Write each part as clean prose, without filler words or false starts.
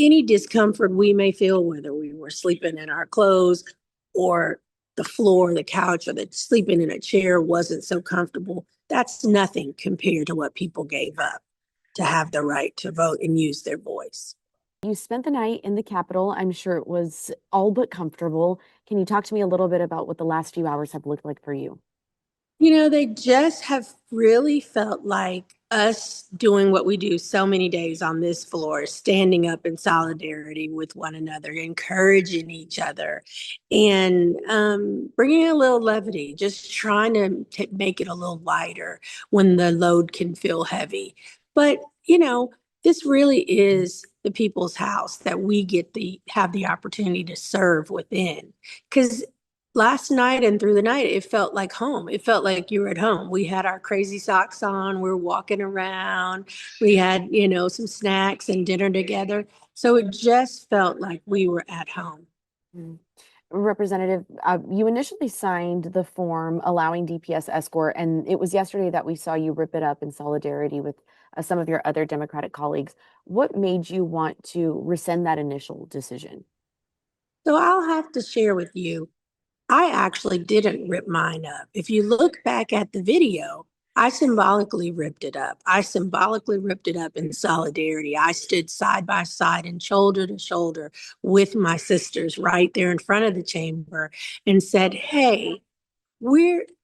any discomfort we may feel, whether we were sleeping in our clothes or the floor, the couch, or the sleeping in a chair wasn't so comfortable, that's nothing compared to what people gave up to have the right to vote and use their voice. You spent the night in the Capitol. I'm sure it was all but comfortable. Can you talk to me a little bit about what the last few hours have looked like for you? They just have really felt like us doing what we do so many days on this floor, standing up in solidarity with one another, encouraging each other, and bringing a little levity, just trying to make it a little lighter when the load can feel heavy. But, this really is the people's house that we get have the opportunity to serve within. Because last night and through the night, it felt like home. It felt like you were at home. We had our crazy socks on. We are walking around. We had, some snacks and dinner together. So it just felt like we were at home. Mm. Representative, you initially signed the form allowing DPS escort, and it was yesterday that we saw you rip it up in solidarity with some of your other Democratic colleagues. What made you want to rescind that initial decision? So I'll have to share with you, I actually didn't rip mine up. If you look back at the video, I symbolically ripped it up. I symbolically ripped it up in solidarity. I stood side by side and shoulder to shoulder with my sisters right there in front of the chamber and said, hey,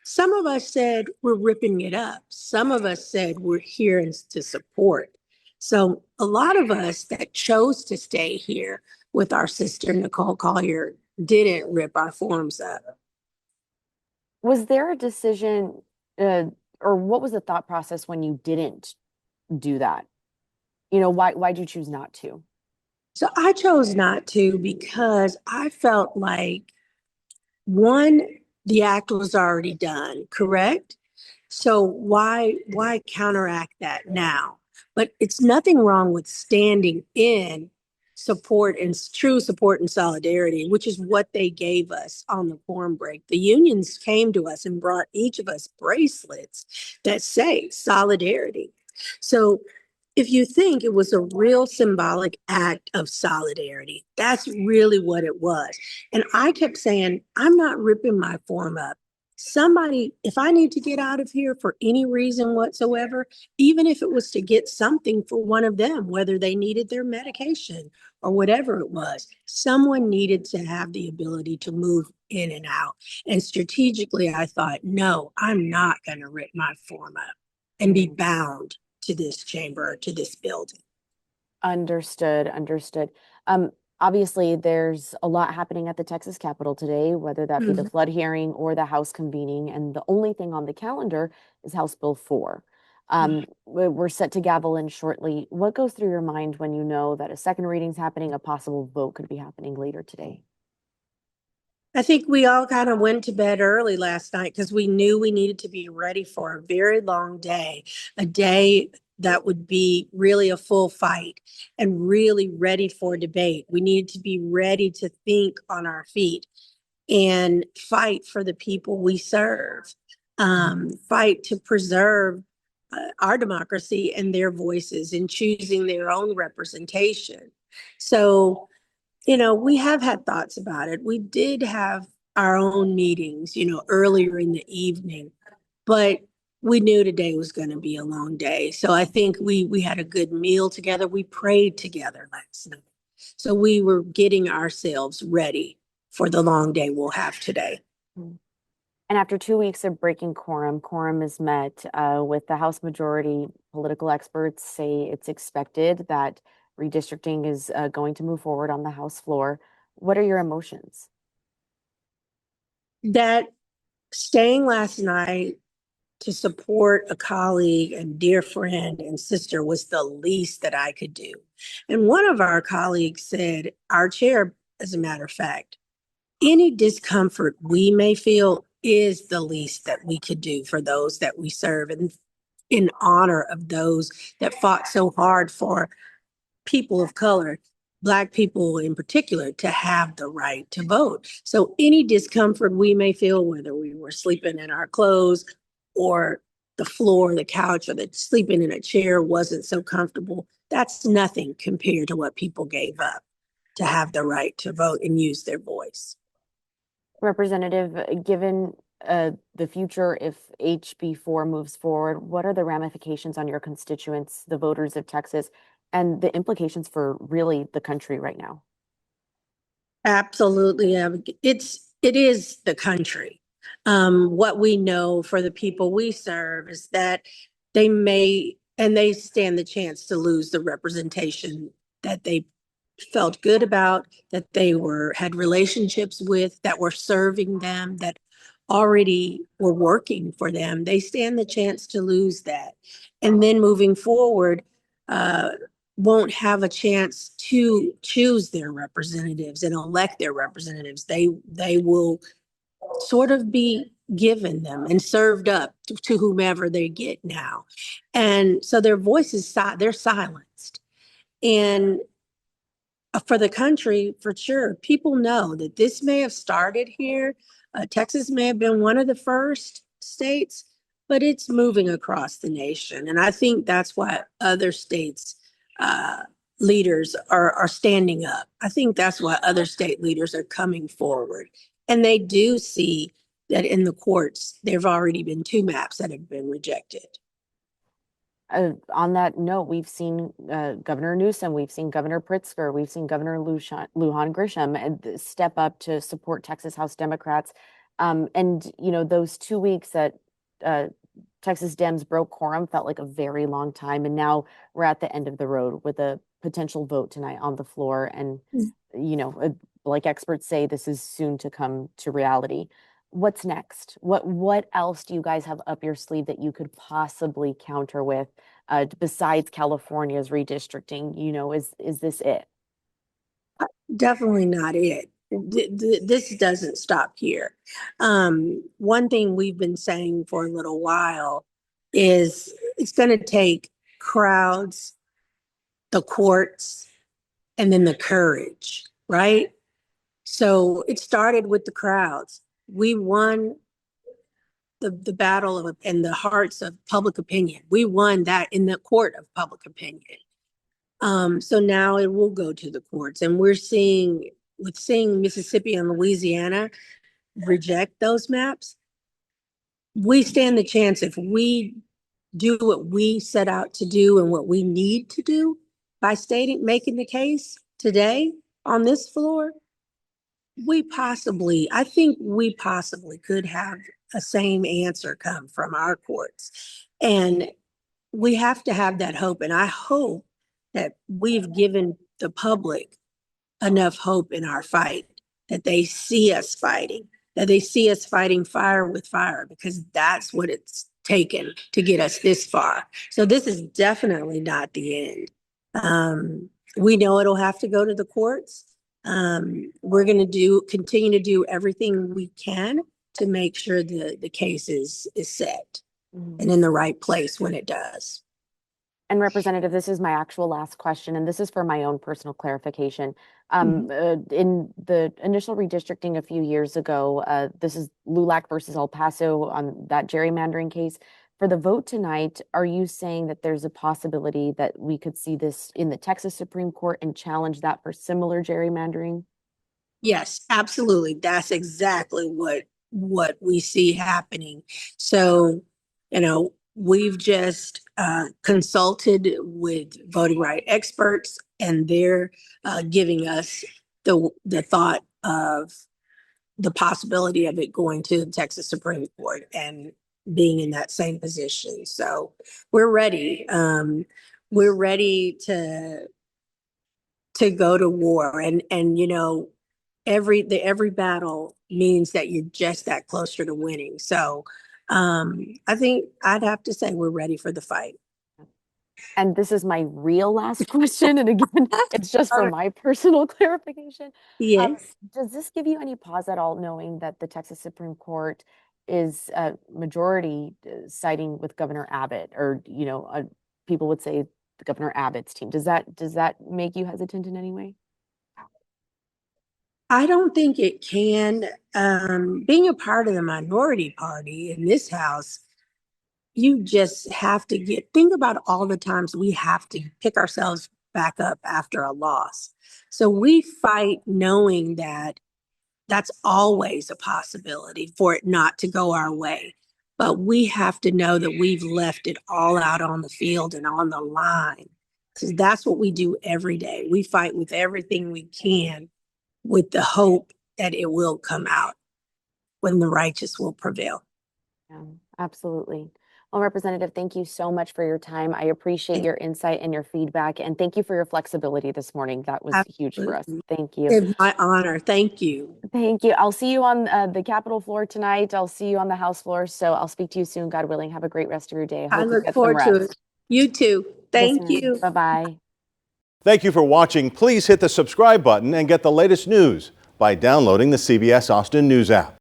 some of us said we're ripping it up. Some of us said we're here to support. So a lot of us that chose to stay here with our sister, Nicole Collier, didn't rip our forms up. Was there a decision, or what was the thought process when you didn't do that? Why'd you choose not to? So I chose not to because I felt like, one, the act was already done, correct? So why counteract that now? But it's nothing wrong with standing in support and true support and solidarity, which is what they gave us on the form break. The unions came to us and brought each of us bracelets that say solidarity. So if you think it was a real symbolic act of solidarity, that's really what it was. And I kept saying, I'm not ripping my form up. Somebody, if I need to get out of here for any reason whatsoever, even if it was to get something for one of them, whether they needed their medication or whatever it was, someone needed to have the ability to move in and out. And strategically, I thought, no, I'm not going to rip my form up and be bound to this chamber, to this building. Understood. Um, Obviously, there's a lot happening at the Texas Capitol today, whether that be the flood hearing or the House convening, and the only thing on the calendar is House Bill 4. We're set to gavel in shortly. What goes through your mind when you know that a second reading's happening, a possible vote could be happening later today? I think we all kind of went to bed early last night because we knew we needed to be ready for a very long day, a day that would be really a full fight and really ready for debate. We needed to be ready to think on our feet and fight for the people we serve, fight to preserve our democracy and their voices in choosing their own representation. So, we have had thoughts about it. We did have our own meetings, earlier in the evening, but we knew today was going to be a long day. So I think we had a good meal together. We prayed together last night. So we were getting ourselves ready for the long day we'll have today. And after 2 weeks of breaking quorum is met with the House majority. Political experts say it's expected that redistricting is going to move forward on the House floor. What are your emotions? That staying last night to support a colleague and dear friend and sister was the least that I could do. And one of our colleagues said, our chair, as a matter of fact, any discomfort we may feel is the least that we could do for those that we serve and in honor of those that fought so hard for people of color, Black people in particular, to have the right to vote. So any discomfort we may feel, whether we were sleeping in our clothes or the floor, the couch, or the sleeping in a chair wasn't so comfortable, that's nothing compared to what people gave up to have the right to vote and use their voice. Representative, given the future, if HB4 moves forward, what are the ramifications on your constituents, the voters of Texas, and the implications for really the country right now? Absolutely. It is the country. What we know for the people we serve is that they may and they stand the chance to lose the representation that they felt good about, that they had relationships with, that were serving them, that already were working for them. They stand the chance to lose that. And then moving forward, uh, won't have a chance to choose their representatives and elect their representatives. They will sort of be given them and served up to whomever they get now. And so their voices, they're silenced. And for the country, for sure, people know that this may have started here. Texas may have been one of the first states, but it's moving across the nation. And I think that's why other states' leaders are standing up. I think that's why other state leaders are coming forward. And they do see that in the courts, there have already been 2 maps that have been rejected. On that note, we've seen Governor Newsom, we've seen Governor Pritzker, we've seen Governor Lujan Grisham step up to support Texas House Democrats. And, you know, those 2 weeks that Texas Dems broke quorum felt like a very long time. And now we're at the end of the road with a potential vote tonight on the floor. And, you know, like experts say, this is soon to come to reality. What's next? What else do you guys have up your sleeve that you could possibly counter with besides California's redistricting? You know, is this it? Definitely not it. This doesn't stop here. One thing we've been saying for a little while is it's going to take crowds, the courts, and then the courage, right? So it started with the crowds. We won the battle of in the hearts of public opinion. We won that in the court of public opinion. So now it will go to the courts, and we're seeing Mississippi and Louisiana reject those maps. We stand the chance if we do what we set out to do and what we need to do by making the case today on this floor. I think we possibly could have a same answer come from our courts. And we have to have that hope. And I hope that we've given the public enough hope in our fight, that they see us fighting, that they see us fighting fire with fire, because that's what it's taken to get us this far. So this is definitely not the end. We know it'll have to go to the courts. We're going to continue to do everything we can to make sure the case is set and in the right place when it does. And Representative, this is my actual last question, and this is for my own personal clarification. In the initial redistricting a few years ago, this is LULAC versus El Paso on that gerrymandering case. For the vote tonight, are you saying that there's a possibility that we could see this in the Texas Supreme Court and challenge that for similar gerrymandering? Yes, absolutely. That's exactly what we see happening. So, you know, we've just consulted with voting right experts, and they're giving us the thought of the possibility of it going to the Texas Supreme Court and being in that same position. So we're ready. We're ready to go to war, and you know, every battle means that you're just that closer to winning. So I think I'd have to say we're ready for the fight. And this is my real last question. And again, it's just for my personal clarification. Yes. Does this give you any pause at all, knowing that the Texas Supreme Court is majority siding with Governor Abbott, or you know, people would say Governor Abbott's team? Does that make you hesitant in any way? I don't think it can. Being a part of the minority party in this house, you just have to think about all the times we have to pick ourselves back up after a loss. So we fight knowing that that's always a possibility for it not to go our way. But we have to know that we've left it all out on the field and on the line. Because that's what we do every day. We fight with everything we can with the hope that it will come out when the righteous will prevail. Yeah, absolutely. Well, Representative, thank you so much for your time. I appreciate your insight and your feedback, and thank you for your flexibility this morning. That was huge for us. Absolutely. Thank you. It's my honor. Thank you. Thank you. I'll see you on the Capitol floor tonight. I'll see you on the House floor. So I'll speak to you soon, God willing. Have a great rest of your day. I I hope you look get some forward to rest. it. You too. Yes, Thank ma'am. you. Bye-bye. Thank you for watching. Please hit the subscribe button and get the latest news by downloading the CBS Austin News app.